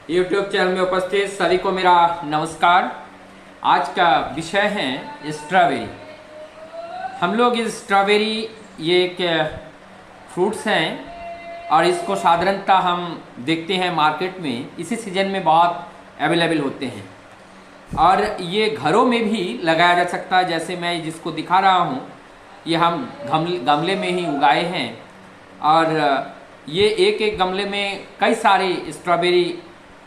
YouTube channel में उपस्थित सभी को मेरा नमस्कार। आज का विषय है स्ट्रॉबेरी। हम लोग इस स्ट्रॉबेरी ये एक फ्रूट्स हैं और इसको साधारणतः हम देखते हैं मार्केट में, इसी सीजन में बहुत अवेलेबल होते हैं और ये घरों में भी लगाया जा सकता है। जैसे मैं जिसको दिखा रहा हूँ ये हम गमले में ही उगाए हैं और ये एक एक गमले में कई सारे स्ट्रॉबेरी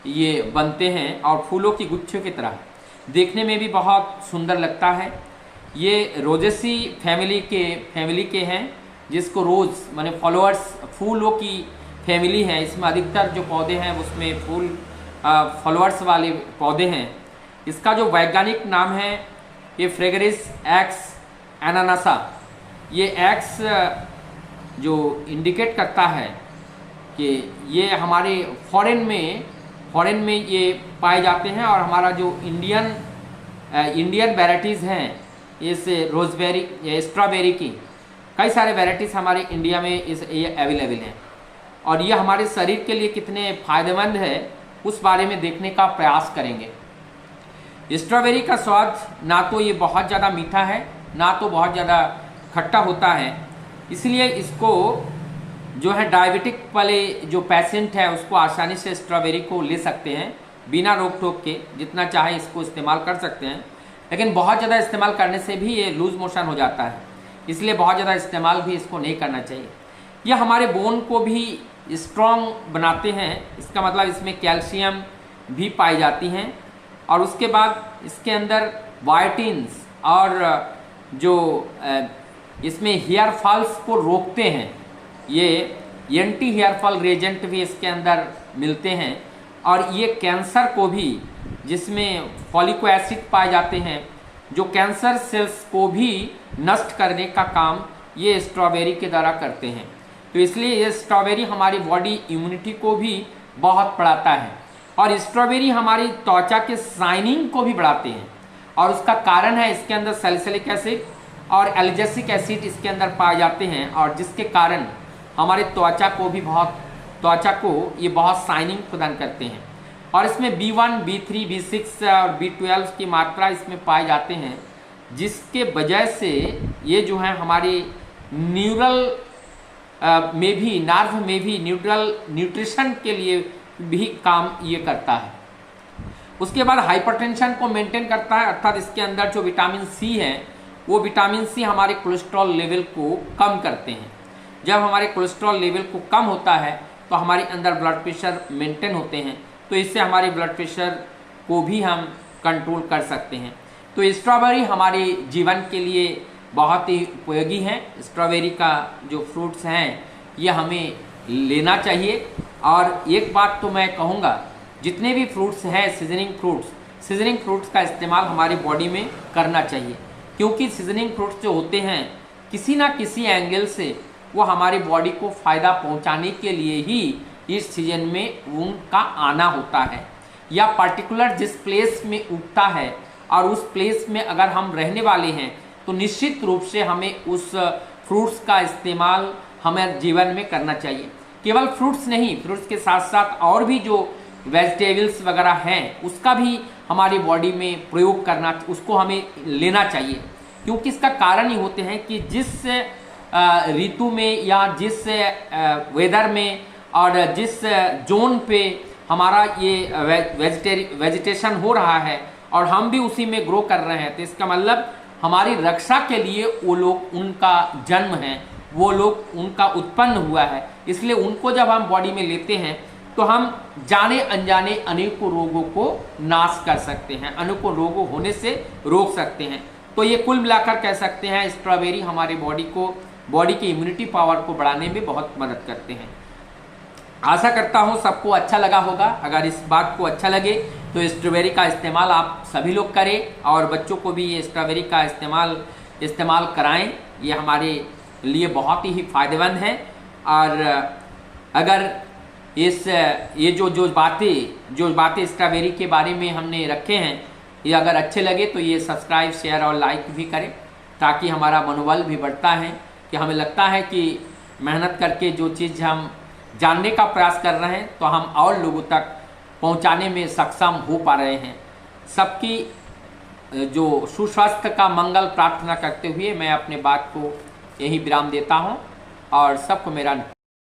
ये बनते हैं और फूलों की गुच्छों की तरह देखने में भी बहुत सुंदर लगता है। ये रोजेसी फैमिली के हैं, जिसको रोज़ माने फूलों की फैमिली है। इसमें अधिकतर जो पौधे हैं उसमें फ्लावर्स वाले पौधे हैं। इसका जो वैज्ञानिक नाम है ये फ्रेगरिस एक्स एनानासा। ये एक्स जो इंडिकेट करता है कि ये हमारे फॉरेन में ये पाए जाते हैं और हमारा जो इंडियन वैराइटीज़ हैं इस स्ट्रॉबेरी की कई सारे वैराइटीज़ हमारे इंडिया में ये अवेलेबल हैं और ये हमारे शरीर के लिए कितने फ़ायदेमंद है उस बारे में देखने का प्रयास करेंगे। स्ट्रॉबेरी का स्वाद ना तो ये बहुत ज़्यादा मीठा है ना तो बहुत ज़्यादा खट्टा होता है, इसलिए इसको जो है डायबिटिक वाले जो पेशेंट है उसको आसानी से स्ट्रॉबेरी को ले सकते हैं बिना रोक टोक के। जितना चाहे इसको इस्तेमाल कर सकते हैं, लेकिन बहुत ज़्यादा इस्तेमाल करने से भी ये लूज मोशन हो जाता है, इसलिए बहुत ज़्यादा इस्तेमाल भी इसको नहीं करना चाहिए। यह हमारे बोन को भी स्ट्रॉन्ग बनाते हैं, इसका मतलब इसमें कैल्शियम भी पाई जाती हैं और उसके बाद इसके अंदर वाइटिन्स और जो इसमें हेयर फॉल्स को रोकते हैं, ये एंटी हेयर फॉल रेजेंट भी इसके अंदर मिलते हैं और ये कैंसर को भी, जिसमें फॉलिक एसिड पाए जाते हैं, जो कैंसर सेल्स को भी नष्ट करने का काम ये स्ट्रॉबेरी के द्वारा करते हैं। तो इसलिए ये स्ट्रॉबेरी हमारी बॉडी इम्यूनिटी को भी बहुत बढ़ाता है और स्ट्रॉबेरी हमारी त्वचा के शाइनिंग को भी बढ़ाते हैं और उसका कारण है इसके अंदर सैलिसिलिक एसिड और एल्जेसिक एसिड इसके अंदर पाए जाते हैं और जिसके कारण हमारे त्वचा को ये बहुत शाइनिंग प्रदान करते हैं। और इसमें B1, B3, B6 और B12 की मात्रा इसमें पाए जाते हैं, जिसके वजह से ये जो है हमारे नर्व में भी न्यूट्रिशन के लिए भी काम ये करता है। उसके बाद हाइपरटेंशन को मेंटेन करता है, अर्थात इसके अंदर जो विटामिन सी है वो विटामिन सी हमारे कोलेस्ट्रॉल लेवल को कम करते हैं। जब हमारे कोलेस्ट्रॉल लेवल को कम होता है तो हमारे अंदर ब्लड प्रेशर मेंटेन होते हैं, तो इससे हमारे ब्लड प्रेशर को भी हम कंट्रोल कर सकते हैं। तो स्ट्रॉबेरी हमारे जीवन के लिए बहुत ही उपयोगी है। स्ट्रॉबेरी का जो फ्रूट्स हैं ये हमें लेना चाहिए। और एक बात तो मैं कहूँगा, जितने भी फ्रूट्स हैं सीजनिंग फ्रूट्स का इस्तेमाल हमारी बॉडी में करना चाहिए, क्योंकि सीजनिंग फ्रूट्स जो होते हैं किसी ना किसी एंगल से वो हमारी बॉडी को फ़ायदा पहुंचाने के लिए ही इस सीजन में उनका आना होता है, या पर्टिकुलर जिस प्लेस में उगता है और उस प्लेस में अगर हम रहने वाले हैं तो निश्चित रूप से हमें उस फ्रूट्स का इस्तेमाल हमें जीवन में करना चाहिए। केवल फ्रूट्स नहीं, फ्रूट्स के साथ साथ और भी जो वेजिटेबल्स वगैरह हैं उसका भी हमारी बॉडी में प्रयोग करना, उसको हमें लेना चाहिए, क्योंकि इसका कारण ही होते हैं कि जिस ऋतु में या जिस वेदर में और जिस जोन पे हमारा ये वेजिटेशन हो रहा है और हम भी उसी में ग्रो कर रहे हैं, तो इसका मतलब हमारी रक्षा के लिए वो लोग, उनका जन्म है, वो लोग उनका उत्पन्न हुआ है, इसलिए उनको जब हम बॉडी में लेते हैं तो हम जाने अनजाने अनेकों रोगों को नाश कर सकते हैं, अनेकों रोगों होने से रोक सकते हैं। तो ये कुल मिलाकर कह सकते हैं स्ट्रॉबेरी हमारे बॉडी की इम्यूनिटी पावर को बढ़ाने में बहुत मदद करते हैं। आशा करता हूँ सबको अच्छा लगा होगा। अगर इस बात को अच्छा लगे तो स्ट्रॉबेरी का इस्तेमाल आप सभी लोग करें और बच्चों को भी ये स्ट्रॉबेरी का इस्तेमाल कराएं। ये हमारे लिए बहुत ही फायदेमंद है। और अगर ये जो बातें स्ट्रॉबेरी के बारे में हमने रखे हैं, ये अगर अच्छे लगे तो ये सब्सक्राइब, शेयर और लाइक भी करें, ताकि हमारा मनोबल भी बढ़ता है कि हमें लगता है कि मेहनत करके जो चीज़ हम जानने का प्रयास कर रहे हैं तो हम और लोगों तक पहुंचाने में सक्षम हो पा रहे हैं। सबकी जो सुस्वास्थ्य का मंगल प्रार्थना करते हुए मैं अपने बात को यही विराम देता हूं और सबको मेरा